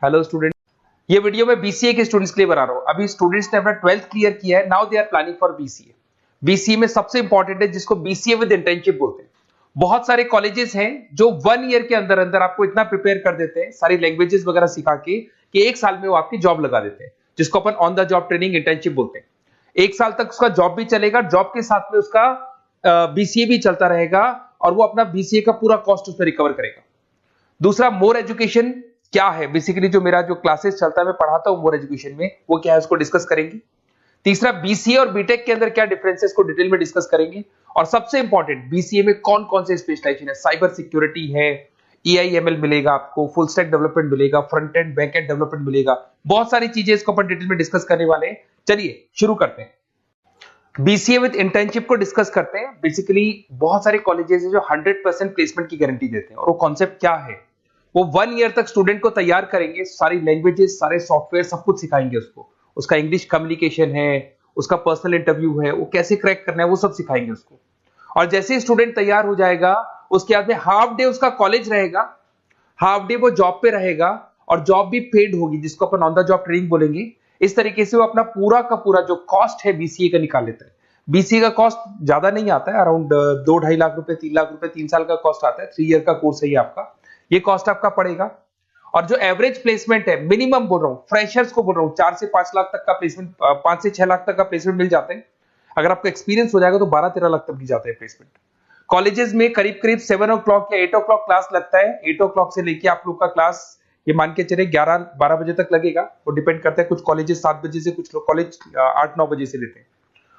Hello student, ये video मैं BCA के स्टूडेंट्स के लिए बना रहा हूँ। अभी स्टूडेंट्स ने अपना 12th क्लियर किया है, now they are planning for BCA. BCA में सबसे इंपॉर्टेंट है जिसको बीसीए विद इंटर्नशिप बोलते हैं। बहुत सारे कॉलेजेस हैं जो 1 ईयर के अंदर अंदर आपको इतना प्रिपेयर कर देते हैं, सारी लैंग्वेजेस वगैरह सिखा के, कि 1 साल में वो आपकी जॉब लगा देते हैं, जिसको अपन on the job training internship बोलते हैं। 1 साल तक उसका जॉब भी चलेगा, जॉब के साथ में उसका बीसीए भी चलता रहेगा और वो अपना बीसीए का पूरा कॉस्ट उसमें रिकवर करेगा। दूसरा, मोर एजुकेशन क्या है, बेसिकली जो मेरा जो क्लासेस चलता है मैं पढ़ाता हूं मोर एजुकेशन में, वो क्या है उसको डिस्कस करेंगे। तीसरा, बीसीए और बीटेक के अंदर क्या डिफरेंसेस को डिटेल में डिस्कस करेंगे। और सबसे इंपॉर्टेंट, बीसीए में कौन कौन से स्पेशलाइजेशन है, साइबर सिक्योरिटी है, एआईएमएल मिलेगा आपको, फुल स्टैक डेवलपमेंट मिलेगा, front end back and development मिलेगा, बहुत सारी चीजें इसको अपन डिटेल में डिस्कस करने वाले हैं। चलिए शुरू करते हैं। बीसीए विद इंटर्नशिप को डिस्कस करते हैं। बेसिकली बहुत सारे कॉलेजेस हैं जो 100% प्लेसमेंट की गारंटी देते हैं, और वो कॉन्सेप्ट क्या है, वो 1 ईयर तक स्टूडेंट को तैयार करेंगे, सारी लैंग्वेजेस, सारे सॉफ्टवेयर, सब कुछ सिखाएंगे उसको। उसका इंग्लिश कम्युनिकेशन है, उसका पर्सनल इंटरव्यू है, वो कैसे क्रैक करना है, वो सब सिखाएंगे उसको। और जैसे ही स्टूडेंट तैयार हो जाएगा, उसके बाद में हाफ डे उसका कॉलेज रहेगा, हाफ डे वो जॉब पे रहेगा, और जॉब भी पेड होगी, जिसको अपन ऑन द जॉब ट्रेनिंग बोलेंगे। इस तरीके से वो अपना पूरा का पूरा जो कॉस्ट है बीसीए का निकाल लेता है। बीसीए का कॉस्ट ज्यादा नहीं आता है, अराउंड 2-2.5 लाख रुपए, 3 लाख रुपए 3 साल का कॉस्ट आता है। 3 ईयर का कोर्स है ये आपका, ये कॉस्ट आपका पड़ेगा। और जो एवरेज प्लेसमेंट है, मिनिमम बोल रहा हूँ, फ्रेशर्स को बोल रहा हूँ, 4 से 5 लाख तक का प्लेसमेंट, 5 से 6 लाख तक का प्लेसमेंट मिल जाता है। अगर आपका एक्सपीरियंस हो जाएगा तो 12-13 लाख तक मिल जाता है प्लेसमेंट। कॉलेजेस में करीब करीब 7 o'clock या 8 o'clock क्लास लगता है। 8 o'clock से लेके आप लोग का क्लास, ये मान के चले 11-12 बजे तक लगेगा। वो डिपेंड करता है, कुछ कॉलेजेस 7 बजे से, कुछ लोग कॉलेज 8-9 बजे से लेते हैं।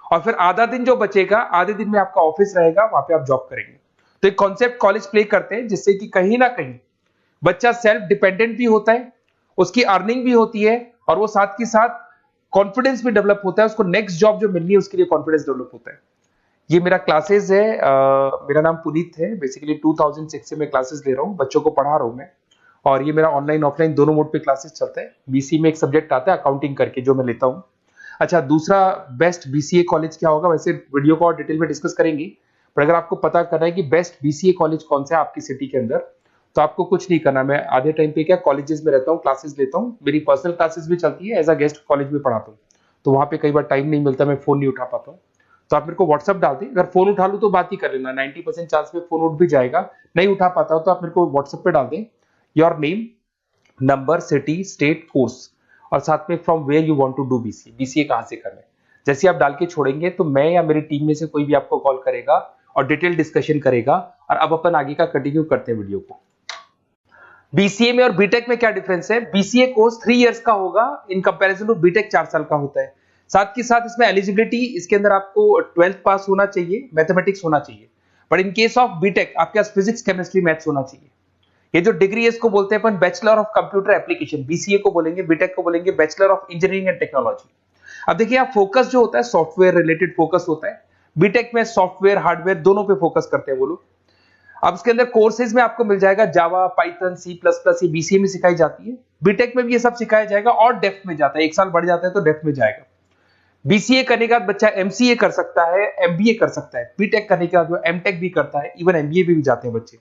और फिर आधा दिन जो बचेगा, आधे दिन में आपका ऑफिस रहेगा, वहां पे आप जॉब करेंगे। तो एक कॉन्सेप्ट कॉलेज प्ले करते हैं, जिससे कि कहीं ना कहीं बच्चा सेल्फ डिपेंडेंट भी होता है, उसकी अर्निंग भी होती है, और वो साथ के साथ कॉन्फिडेंस भी डेवलप होता है। उसको नेक्स्ट जॉब जो मिलनी है उसके लिए कॉन्फिडेंस डेवलप होता है। ये मेरा क्लासेस है, मेरा नाम पुनीत है। बेसिकली 2006 से मैं क्लासेस ले रहा हूँ, बच्चों को पढ़ा रहा हूँ मैं। और ये मेरा ऑनलाइन ऑफलाइन दोनों मोड पे क्लासेस चलता है। बीसी में एक सब्जेक्ट आता है अकाउंटिंग करके, जो मैं लेता हूँ। अच्छा, दूसरा, बेस्ट बीसीए कॉलेज क्या होगा, वैसे वीडियो को और डिटेल में डिस्कस करेंगे, पर अगर आपको पता करना है कि बेस्ट बीसीए कॉलेज कौन सा है आपकी सिटी के अंदर, तो आपको कुछ नहीं करना। मैं आधे टाइम पे क्या कॉलेजेस में रहता हूँ, क्लासेस लेता हूँ, मेरी पर्सनल क्लासेस भी चलती है, एज अ गेस्ट कॉलेज में पढ़ाता हूँ। तो वहां पे कई बार टाइम नहीं मिलता, मैं फोन नहीं उठा पाता हूँ। तो आप मेरे को व्हाट्सअप डाल दें, अगर फोन उठा लूँ तो बात ही कर लेना, 90% चांस में फोन उठ भी जाएगा। नहीं उठा पाता हो तो आप मेरे को व्हाट्सएप पे डाल दें, your name, number, city, state, course, और साथ में from where you want to do BCA, BCA कहां से करना है। जैसे आप डाल के छोड़ेंगे तो मैं या मेरी टीम में से कोई भी आपको कॉल करेगा और डिटेल डिस्कशन करेगा। और अब अपन आगे का कंटिन्यू करते हैं वीडियो को। बीसीए में और बीटेक में क्या डिफरेंस है। बीसीए कोर्स 3 इयर्स का होगा, इन कंपैरिजन टू बीटेक 4 साल का होता है। साथ के साथ इसमें एलिजिबिलिटी, इसके अंदर आपको 12th पास होना चाहिए, मैथमेटिक्स होना चाहिए। But in case of BTech आपके पास फिजिक्स, केमिस्ट्री, मैथ्स होना चाहिए। ये जो डिग्री है इसको बोलते हैं अपन bachelor of computer application. BCA को बोलेंगे, बीटेक को बोलेंगे bachelor of engineering and technology. अब देखिए, आप फोकस जो होता है सॉफ्टवेयर रिलेटेड फोकस होता है। बीटेक में सॉफ्टवेयर हार्डवेयर दोनों पे फोकस करते हैं वो लोग। अब इसके अंदर कोर्सेज में आपको मिल जाएगा जावा, पाइथन, C++, ये बीसीए में सिखाई जाती है। बीटेक में भी ये सब सिखाया जाएगा, और डेप्थ में जाता है, 1 साल बढ़ जाता है तो डेप्थ में जाएगा। बीसीए करने के बाद बच्चा एमसीए कर सकता है, एमबीए कर सकता है। बीटेक करने के बाद वो एमटेक भी करता है, इवन एमबीए भी जाते हैं बच्चे।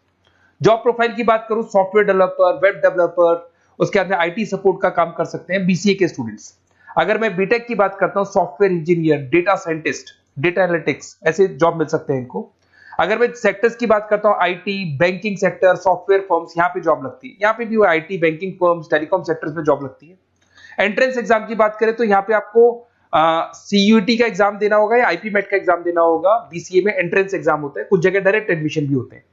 जॉब प्रोफाइल की बात करूं, सॉफ्टवेयर डेवलपर, वेब डेवलपर, उसके बाद में आईटी सपोर्ट का काम कर सकते हैं बीसीए के स्टूडेंट्स। अगर मैं बीटेक की बात करता हूं, software engineer, data scientist, data analytics, ऐसे जॉब मिल सकते हैं इनको। अगर मैं सेक्टर्स की बात करता हूं, IT, banking sector, software firms, यहाँ पे जॉब लगती है। यहाँ पे भी वो IT, banking firms, telecom sectors में जॉब लगती है। एंट्रेंस एग्जाम की बात करें तो यहाँ पे आपको सीयूटी का एग्जाम देना होगा या आईपी मेट का एग्जाम देना होगा। बीसीए में एंट्रेंस एग्जाम होता है, कुछ जगह डायरेक्ट एडमिशन भी होते हैं।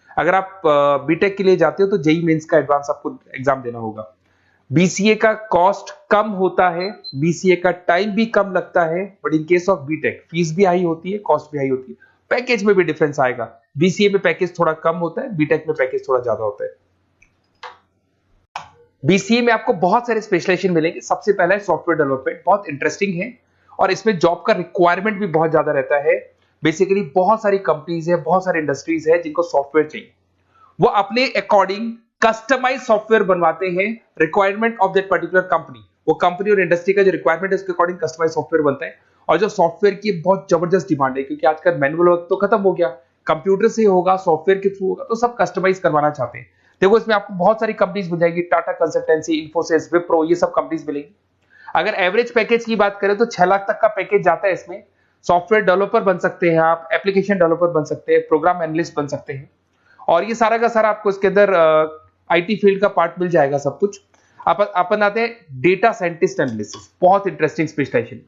अगर आप बीटेक के लिए जाते हो तो जेई मेंस का एडवांस आपको एग्जाम देना होगा। बीसीए का कॉस्ट कम होता है, बीसीए का टाइम भी कम लगता है, but in case of BTech fees भी हाई होती है, कॉस्ट भी हाई होती है, पैकेज में भी डिफरेंस आएगा। बीसीए में पैकेज थोड़ा कम होता है, बीटेक में पैकेज थोड़ा ज्यादा होता है। बीसीए में आपको बहुत सारे स्पेशलाइजेशन मिलेंगे। सबसे पहला है सॉफ्टवेयर डेवलपमेंट, बहुत इंटरेस्टिंग है, और इसमें जॉब का रिक्वायरमेंट भी बहुत ज्यादा रहता है। बेसिकली बहुत सारी कंपनीज है, बहुत सारी इंडस्ट्रीज है जिनको सॉफ्टवेयर चाहिए, वो अपने अकॉर्डिंग कस्टमाइज सॉफ्टवेयर बनवाते हैं, requirement of that particular company. वो कंपनी और इंडस्ट्री का जो रिक्वायरमेंट है उसके अकॉर्डिंग कस्टमाइज सॉफ्टवेयर बनता है। और जो सॉफ्टवेयर की बहुत जबरदस्त डिमांड है, क्योंकि आजकल मैनुअल वर्क तो खत्म हो गया, कंप्यूटर से होगा, सॉफ्टवेयर के थ्रू होगा, तो सब कस्टमाइज करवाना चाहते हैं। देखो इसमें आपको बहुत सारी कंपनीज मिल जाएगी, टाटा कंसल्टेंसी, इन्फोसिस, विप्रो, ये सब कंपनीज मिलेंगी। अगर एवरेज पैकेज की बात करें तो 6 लाख तक का पैकेज जाता है इसमें। सॉफ्टवेयर डेवलपर बन सकते हैं आप, एप्लीकेशन डेवलपर बन सकते हैं, प्रोग्राम एनालिस्ट बन सकते हैं, और ये सारा का सारा आपको इसके अंदर आईटी फील्ड का पार्ट मिल जाएगा सब कुछ। अपन आते हैं डेटा साइंटिस्ट एनालिसिस, बहुत इंटरेस्टिंग स्पेशलाइजेशन।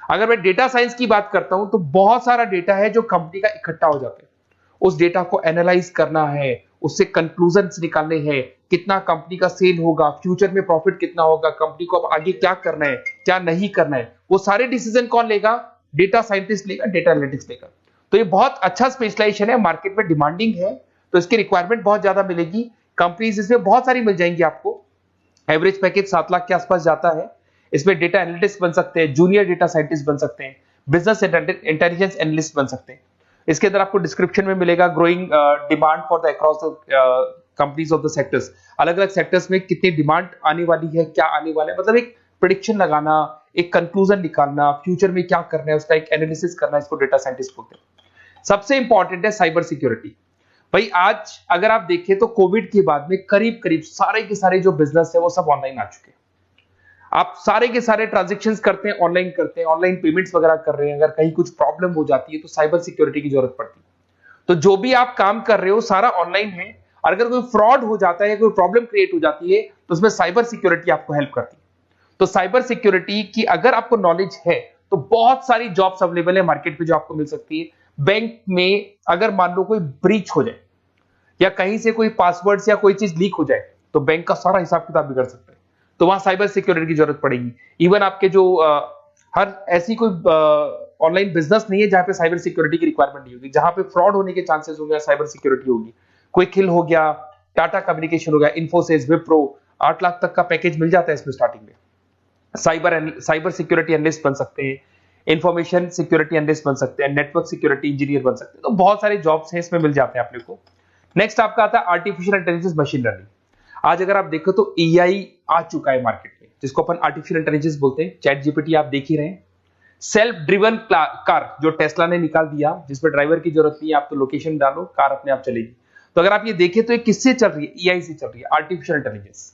अगर मैं डेटा साइंस की बात करता हूं तो बहुत सारा डेटा है जो कंपनी का इकट्ठा हो जाता है, उस डेटा को एनालाइज करना है, उससे कंक्लूजन्स निकालने हैं, कितना कंपनी का सेल होगा, फ्यूचर में प्रॉफिट कितना होगा, कंपनी को अब आगे क्या करना है, क्या नहीं करना है, वो सारे डिसीजन कौन लेगा? डेटा साइंटिस्ट लेगा, डेटा एनालिटिक्स लेगा। तो ये बहुत अच्छा स्पेशलाइजेशन है, मार्केट में डिमांडिंग है, तो इसकी रिक्वायरमेंट बहुत ज्यादा मिलेगी। कंपनीज इसमें बहुत सारी मिल जाएंगी आपको। एवरेज पैकेज 7 लाख के आसपास जाता है। इसमें डेटा एनालिटिस्ट बन सकते हैं, जूनियर डेटा साइंटिस्ट बन सकते हैं, बिजनेस इंटेलिजेंस एनालिस्ट बन सकते हैं। इसके अंदर आपको डिस्क्रिप्शन में मिलेगा growing demand for the across the companies of the sectors. अलग अलग सेक्टर्स में कितनी डिमांड आने वाली है, क्या आने वाला है, मतलब एक प्रेडिक्शन लगाना, एक कंक्लूजन निकालना, फ्यूचर में क्या करना है उसका एक एनालिसिस करना, इसको डेटा साइंटिस्ट बोलते हैं। सबसे इंपॉर्टेंट है साइबर सिक्योरिटी। भाई आज अगर आप देखें तो कोविड के बाद में करीब करीब सारे के सारे जो बिजनेस है वो सब ऑनलाइन आ चुके हैं। आप सारे के सारे ट्रांजैक्शंस करते हैं, ऑनलाइन पेमेंट्स वगैरह कर रहे हैं। अगर कहीं कुछ प्रॉब्लम हो जाती है तो साइबर सिक्योरिटी की जरूरत पड़ती है। तो जो भी आप काम कर रहे हो सारा ऑनलाइन है, और अगर कोई फ्रॉड हो जाता है, कोई प्रॉब्लम क्रिएट हो जाती है, तो उसमें साइबर सिक्योरिटी आपको हेल्प करती है। तो साइबर सिक्योरिटी की अगर आपको नॉलेज है तो बहुत सारी जॉब्स अवेलेबल है मार्केट पे जो आपको मिल सकती है। बैंक में अगर मान लो कोई ब्रीच हो जाए या कहीं से कोई पासवर्ड्स या कोई चीज लीक हो जाए तो बैंक का सारा हिसाब किताब बिगड़ सकता है, तो वहां साइबर सिक्योरिटी की जरूरत पड़ेगी। इवन आपके जो हर ऐसी कोई ऑनलाइन बिजनेस नहीं है जहां पे साइबर सिक्योरिटी की रिक्वायरमेंट नहीं होगी, जहां पे फ्रॉड होने के चांसेस होंगे, साइबर सिक्योरिटी होगी। क्विक हिल हो गया, टाटा कम्युनिकेशन हो गया, इन्फोसिस, विप्रो, 8 लाख तक का पैकेज मिल जाता है इसमें स्टार्टिंग में। साइबर सिक्योरिटी एनालिस्ट बन सकते हैं, इंफॉर्मेशन सिक्योरिटी एनालिस्ट बन सकते हैं, नेटवर्क सिक्योरिटी इंजीनियर बन सकते हैं। तो बहुत सारे जॉब्स हैं इसमें मिल जाते हैं अपने को। नेक्स्ट आपका आता है आर्टिफिशियल इंटेलिजेंस, मशीन लर्निंग। आज अगर आप देखो तो एआई आ चुका है मार्केट में, जिसको अपन आर्टिफिशियल इंटेलिजेंस बोलते हैं। चैट जीपीटी आप देख ही रहे हैं। सेल्फ ड्रिवन कार जो टेस्ला ने निकाल दिया, जिसमें ड्राइवर की जरूरत नहीं है, आप तो लोकेशन डालो, कार अपने आप चलेगी। तो अगर आप ये देखें तो ये किससे चल रही है? एआई से चल रही है, आर्टिफिशियल इंटेलिजेंस।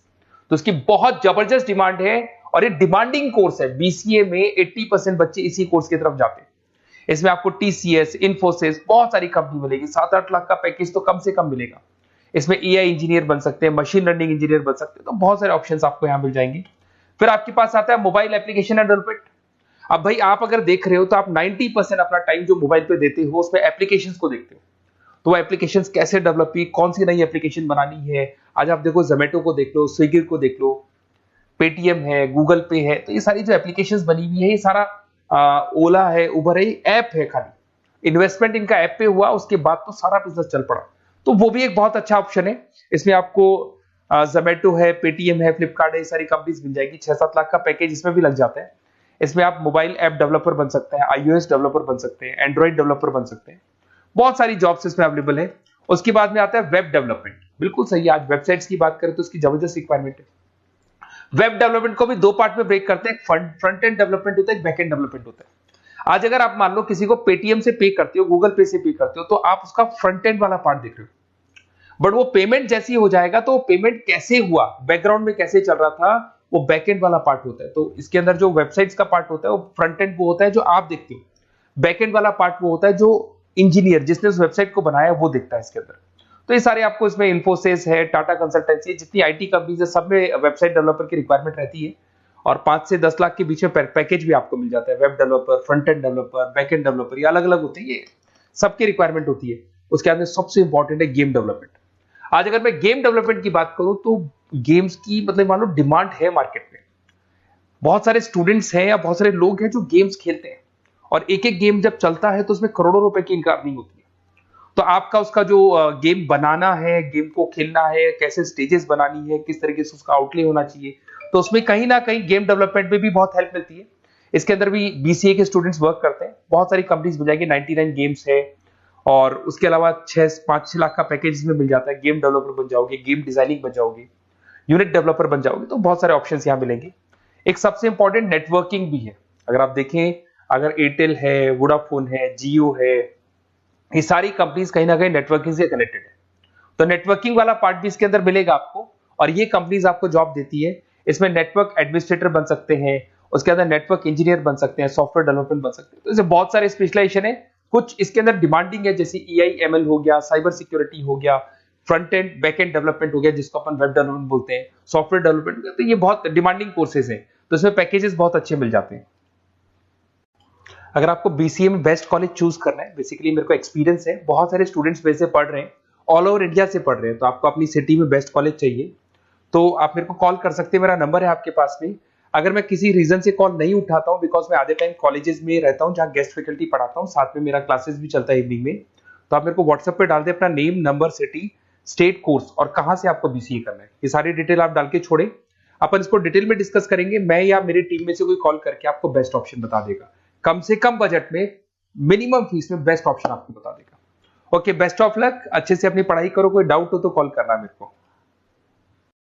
तो इसकी बहुत जबरदस्त डिमांड है और ये डिमांडिंग कोर्स है। बीसीए में 80% बच्चे इसी कोर्स की तरफ जाते हैं। इसमें आपको टीसीएस, इन्फोसिस, बहुत सारी कंपनी मिलेगी। 7-8 लाख का पैकेज तो कम से कम मिलेगा। इसमें एआई इंजीनियर बन सकते हैं, मशीन लर्निंग इंजीनियर बन सकते हैं। तो बहुत सारे ऑप्शंस आपको यहां मिल जाएंगे। फिर आपके पास आता है मोबाइल एप्लीकेशन एंड डेवलपमेंट। अब भाई आप अगर देख रहे हो तो आप 90% अपना टाइम जो मोबाइल पे देते हो उसमें एप्लीकेशंस को देखते हो। तो वो एप्लीकेशंस कैसे डेवलप की, कौन सी नई एप्लीकेशन बनानी है। आज आप देखो जोमेटो को देख लो, स्विगी को देख लो, पेटीएम है, गूगल पे है, तो ये सारी जो एप्लीकेशंस बनी हुई है, ये सारा ओला है, उबर है, ऐप है। खाली इन्वेस्टमेंट इनका ऐप पे हुआ, उसके बाद तो सारा बिजनेस चल पड़ा। तो वो भी एक बहुत अच्छा ऑप्शन है। इसमें आपको जोमेटो है, पेटीएम है, फ्लिपकार्ट है, ये सारी कंपनीज मिल जाएगी। 6-7 लाख का पैकेज इसमें भी लग जाता है। इसमें आप मोबाइल ऐप डेवलपर बन सकते हैं, आईओएस डेवलपर बन सकते हैं, एंड्रॉइड डेवलपर बन सकते हैं। बहुत सारी जॉब्स इसमें अवेलेबल है। उसके बाद में आता है वेब डेवलपमेंट। बिल्कुल सही है, आज वेबसाइट्स की बात करें तो उसकी जबरदस्त रिक्वायरमेंट है। वेब डेवलपमेंट को भी 2 पार्ट में ब्रेक करते हैं, फ्रंट एंड डेवलपमेंट होता है, बैक एंड डेवलपमेंट होता है। आज अगर आप मान लो किसी को पेटीएम से पे करते हो, गूगल पे से पे करते हो, तो आप उसका फ्रंट एंड वाला पार्ट देख रहे हो। बट वो पेमेंट जैसी हो जाएगा तो पेमेंट कैसे हुआ, बैकग्राउंड में कैसे चल रहा था, वो बैक एंड वाला पार्ट होता है। तो इसके अंदर जो वेबसाइट्स का पार्ट होता है वो फ्रंट एंड वो होता है जो आप देखते हो, बैक एंड वाला पार्ट वो होता है जो इंजीनियर जिसने उस वेबसाइट को बनाया वो देखता है इसके अंदर। तो ये सारे आपको इसमें इन्फोसिस है, टाटा कंसल्टेंसी, जितनी आईटी कंपनीज है, सब में वेबसाइट डेवलपर की रिक्वायरमेंट रहती है। और 5 से 10 लाख के बीच में पैकेज भी आपको मिल जाता है। Web developer, front end developer, back end developer, ये अलग अलग होते हैं, ये सबकी रिक्वायरमेंट होती है। उसके बाद में सबसे इंपॉर्टेंट है गेम डेवलपमेंट। आज अगर मैं गेम डेवलपमेंट की बात करूं तो गेम्स की मतलब मान लो डिमांड है मार्केट में। बहुत सारे स्टूडेंट्स हैं या बहुत सारे लोग हैं जो गेम्स खेलते हैं, और एक एक गेम जब चलता है तो उसमें करोड़ों रुपए की इनकम अर्निंग होती है। तो आपका उसका जो गेम बनाना है, गेम को खेलना है, कैसे स्टेजेस बनानी है, किस तरीके से उसका आउटले होना चाहिए, तो उसमें कहीं ना कहीं गेम डेवलपमेंट में भी बहुत हेल्प मिलती है। इसके अंदर भी बीसीए के स्टूडेंट्स वर्क करते हैं। बहुत सारी कंपनीज मिल जाएंगी, 99 गेम्स है, और उसके अलावा 5-6 लाख का पैकेज में मिल जाता है। गेम डेवलपर बन जाओगे, गेम डिजाइनिंग बन जाओगे, यूनिट डेवलपर बन जाओगे, तो बहुत सारे ऑप्शन यहाँ मिलेंगे। एक सबसे इंपॉर्टेंट नेटवर्किंग भी है। अगर आप देखें, अगर एयरटेल है, वोडाफोन है, जियो है, ये सारी कंपनीज कहीं ना कहीं नेटवर्किंग से कनेक्टेड है। तो नेटवर्किंग वाला पार्ट भी इसके अंदर मिलेगा आपको, और ये कंपनीज आपको जॉब देती है। इसमें नेटवर्क एडमिनिस्ट्रेटर बन सकते हैं, उसके अंदर नेटवर्क इंजीनियर बन सकते हैं, सॉफ्टवेयर डेवलपमेंट बन सकते हैं। तो इसे बहुत सारे स्पेशलाइजेशन है। कुछ इसके अंदर डिमांडिंग है, जैसे EIML हो गया, साइबर सिक्योरिटी हो गया, front end back and development हो गया जिसको अपन वेब डेवलपमेंट बोलते हैं, सॉफ्टवेयर डेवलपमेंट। तो ये बहुत डिमांडिंग कोर्सेज हैं, तो इसमें पैकेजेस बहुत अच्छे मिल जाते हैं। अगर आपको BCA में बेस्ट कॉलेज चूज करना है, बेसिकली मेरे को एक्सपीरियंस है, बहुत सारे स्टूडेंट्स वैसे पढ़ रहे हैं, ऑल ओवर इंडिया से पढ़ रहे हैं, तो आपको अपनी सिटी में बेस्ट कॉलेज चाहिए तो आप मेरे को कॉल कर सकते हैं, मेरा नंबर है आपके पास में। अगर मैं किसी रीजन से कॉल नहीं उठाता हूं, बिकॉज मैं आधे टाइम कॉलेजेस में रहता हूं जहां गेस्ट फैकल्टी पढ़ाता हूं, साथ में मेरा क्लासेस भी चलता है इवनिंग में, तो आप मेरे को व्हाट्सएप पे डाल दे अपना name, number, city, state, course और कहां से आपको BCA करना है, ये सारी डिटेल आप डाल के छोड़े। अपन इसको डिटेल में डिस्कस करेंगे, मैं या मेरी टीम में से कोई कॉल करके आपको बेस्ट ऑप्शन बता देगा, कम से कम बजट में, मिनिमम फीस में बेस्ट ऑप्शन आपको बता देगा। ओके, बेस्ट ऑफ लक, अच्छे से अपनी पढ़ाई करो, कोई डाउट हो तो कॉल करना मेरे को।